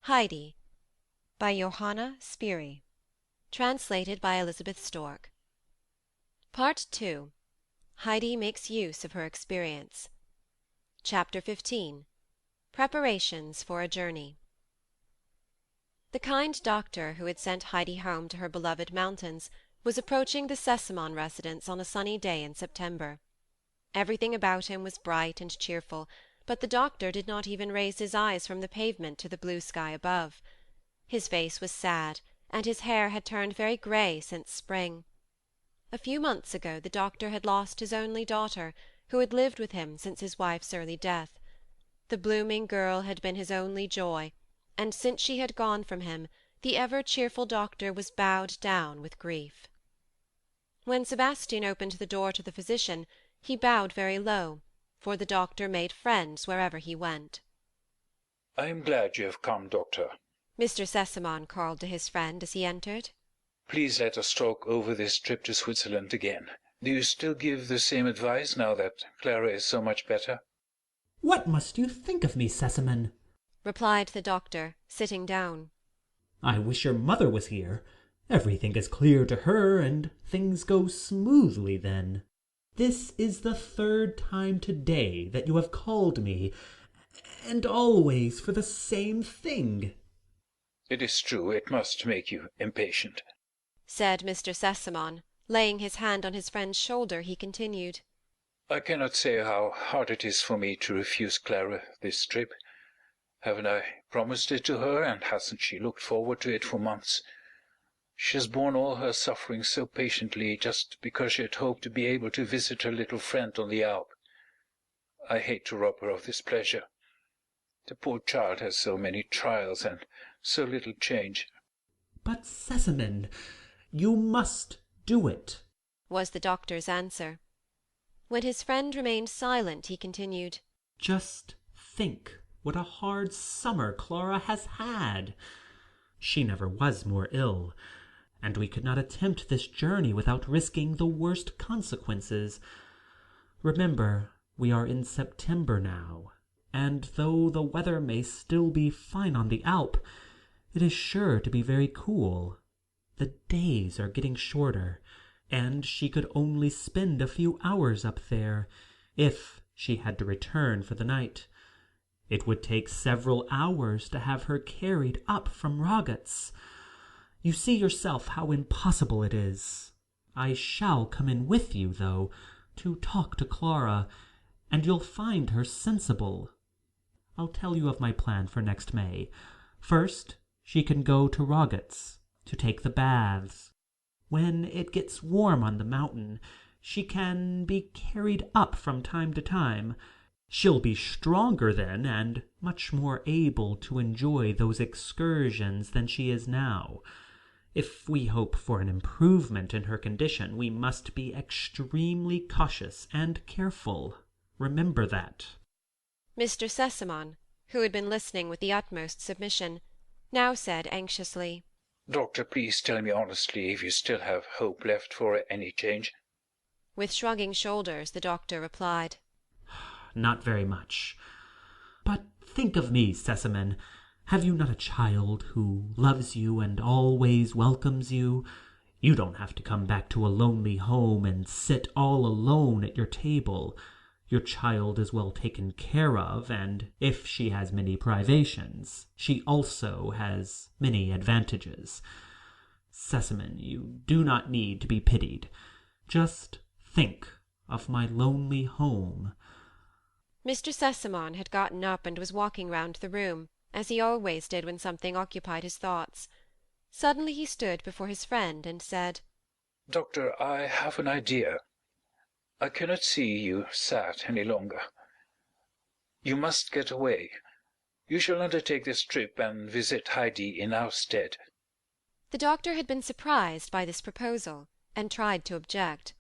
Heidi, by Johanna Spyri. Translated by Elisabeth Stork. Part II. Heidi makes use of her experience. Chapter 15. Preparations for a journey. The kind doctor who had sent Heidi home to her beloved mountains was approaching the Sesamon residence on a sunny day in September. Everything about him was bright and cheerful, but the doctor did not even raise his eyes from the pavement to the blue sky above. His face was sad, and his hair had turned very grey since spring. A few months ago the doctor had lost his only daughter, who had lived with him since his wife's early death. The blooming girl had been his only joy, and since she had gone from him, the ever-cheerful doctor was bowed down with grief. When Sebastian opened the door to the physician, he bowed very low, for the doctor made friends wherever he went. "I am glad you have come, doctor," Mr. Sesamon called to his friend as he entered. "Please let us talk over this trip to Switzerland again. Do you still give the same advice now that Clara is so much better?" "What must you think of me, Sesamon?" replied the doctor, sitting down. "I wish your mother was here. Everything is clear to her, and things go smoothly then. This is the third time today that you have called me, and always for the same thing." "It is true, it must make you impatient," said Mr. Sesamon. Laying his hand on his friend's shoulder, he continued, "I cannot say how hard it is for me to refuse Clara this trip. Haven't I promised it to her, and hasn't she looked forward to it for months? She has borne all her suffering so patiently just because she had hoped to be able to visit her little friend on the Alp. I hate to rob her of this pleasure. The poor child has so many trials and so little change." "But, Sesamon, you must do it," was the doctor's answer. When his friend remained silent, he continued, "Just think what a hard summer Clara has had. She never was more ill, and we could not attempt this journey without risking the worst consequences. Remember, we are in September now, and though the weather may still be fine on the Alp, it is sure to be very cool. The days are getting shorter, and she could only spend a few hours up there, if she had to return for the night. It would take several hours to have her carried up from Rogget's. You see yourself how impossible it is. I shall come in with you, though, to talk to Clara, and you'll find her sensible. I'll tell you of my plan for next May. First, she can go to Rogget's to take the baths. When it gets warm on the mountain, she can be carried up from time to time. She'll be stronger then, and much more able to enjoy those excursions than she is now. If we hope for an improvement in her condition, we must be extremely cautious and careful. Remember that." Mr. Sesamon, who had been listening with the utmost submission, now said anxiously, "Doctor, please tell me honestly if you still have hope left for any change." With shrugging shoulders, the doctor replied, "Not very much. But think of me, Sesamon. Have you not a child who loves you and always welcomes you? You don't have to come back to a lonely home and sit all alone at your table. Your child is well taken care of, and if she has many privations, she also has many advantages. Sesamon, you do not need to be pitied. Just think of my lonely home." Mr. Sesamon had gotten up and was walking round the room, as he always did when something occupied his thoughts. Suddenly he stood before his friend and said, "Doctor, I have an idea. I cannot see you sad any longer. You must get away. You shall undertake this trip and visit Heidi in our stead." The doctor had been surprised by this proposal, and tried to object.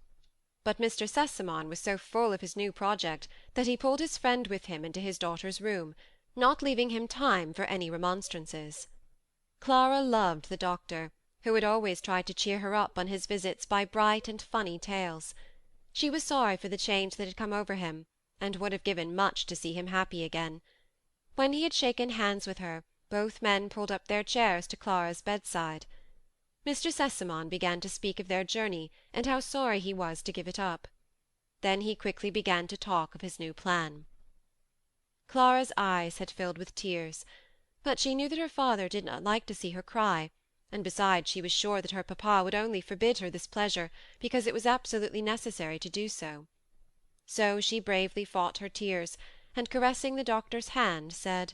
But Mr. Sesamon was so full of his new project that he pulled his friend with him into his daughter's room, not leaving him time for any remonstrances. Clara loved the doctor, who had always tried to cheer her up on his visits by bright and funny tales. She was sorry for the change that had come over him, and would have given much to see him happy again. When he had shaken hands with her, Both men pulled up their chairs to Clara's bedside. Mr. Sesamon began to speak of their journey, and how sorry he was to give it up. Then he quickly began to talk of his new plan. Clara's eyes had filled with tears, but she knew that her father did not like to see her cry, and besides she was sure that her papa would only forbid her this pleasure because it was absolutely necessary to do so. So she bravely fought her tears, and caressing the doctor's hand, said,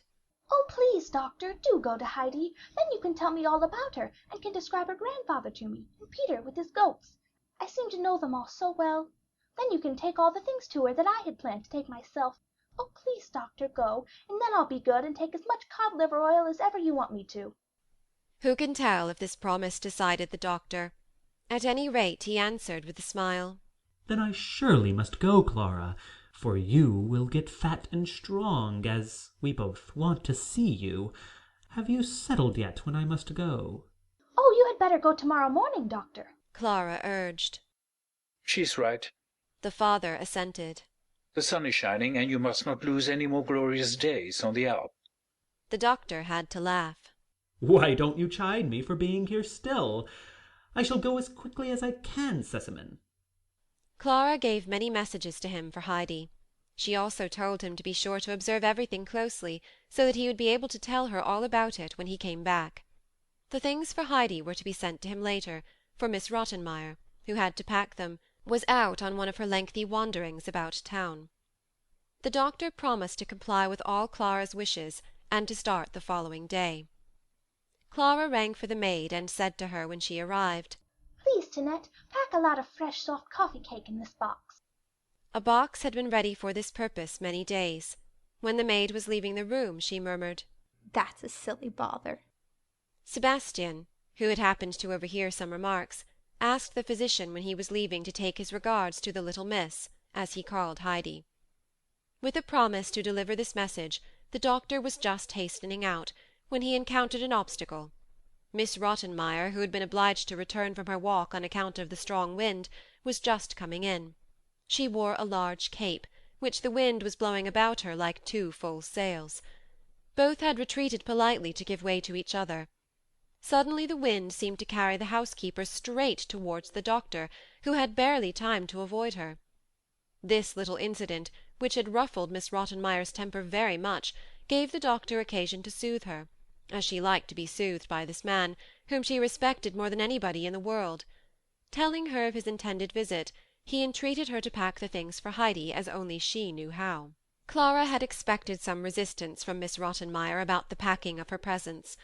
"Oh, please, doctor, do go to Heidi. Then you can tell me all about her, and can describe her grandfather to me, and Peter with his goats. I seem to know them all so well. Then you can take all the things to her that I had planned to take myself. Oh, please, doctor, go, and then I'll be good and take as much cod liver oil as ever you want me to." Who can tell if this promise decided the doctor? At any rate, he answered with a smile, "Then I surely must go, Clara, for you will get fat and strong, as we both want to see you. Have you settled yet when I must go?" "Oh, you had better go tomorrow morning, doctor," Clara urged. She's right. The father assented. The sun is shining, and you must not lose any more glorious days on the Alp. The doctor had to laugh. "Why don't you chide me for being here still? I shall go as quickly as I can, Sesamon." Clara gave many messages to him for Heidi. She also told him to be sure to observe everything closely, so that he would be able to tell her all about it when he came back. The things for Heidi were to be sent to him later, for Miss Rottenmeier, who had to pack them, was out on one of her lengthy wanderings about town. The doctor promised to comply with all Clara's wishes, and to start the following day. Clara rang for the maid, and said to her when she arrived, "Please, Tinette, pack a lot of fresh soft coffee cake in this box." A box had been ready for this purpose many days. When the maid was leaving the room, she murmured, "That's a silly bother." Sebastian, who had happened to overhear some remarks, asked the physician when he was leaving to take his regards to the little miss, as he called Heidi. With a promise to deliver this message, the doctor was just hastening out, when he encountered an obstacle. Miss Rottenmeier, who had been obliged to return from her walk on account of the strong wind, was just coming in. She wore a large cape, which the wind was blowing about her like 2 full sails. Both had retreated politely to give way to each other. Suddenly the wind seemed to carry the housekeeper straight towards the doctor, who had barely time to avoid her. This little incident, which had ruffled Miss Rottenmeier's temper very much, gave the doctor occasion to soothe her, as she liked to be soothed by this man, whom she respected more than anybody in the world. Telling her of his intended visit, he entreated her to pack the things for Heidi as only she knew how. Clara had expected some resistance from Miss Rottenmeier about the packing of her presents.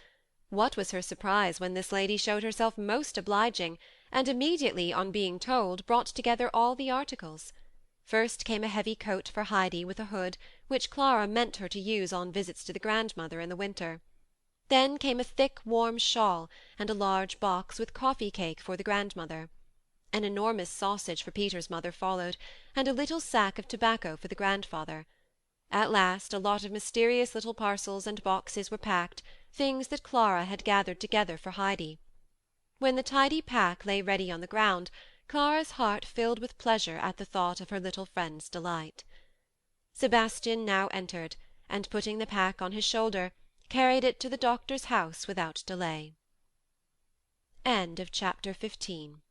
What was her surprise when this lady showed herself most obliging, and immediately, on being told, brought together all the articles. First came a heavy coat for Heidi with a hood, which Clara meant her to use on visits to the grandmother in the winter. Then came a thick warm shawl, and a large box with coffee cake for the grandmother. An enormous sausage for Peter's mother followed, and a little sack of tobacco for the grandfather. At last a lot of mysterious little parcels and boxes were packed, things that Clara had gathered together for Heidi. When the tidy pack lay ready on the ground, Clara's heart filled with pleasure at the thought of her little friend's delight. Sebastian now entered, and putting the pack on his shoulder, carried it to the doctor's house without delay. End of chapter 15.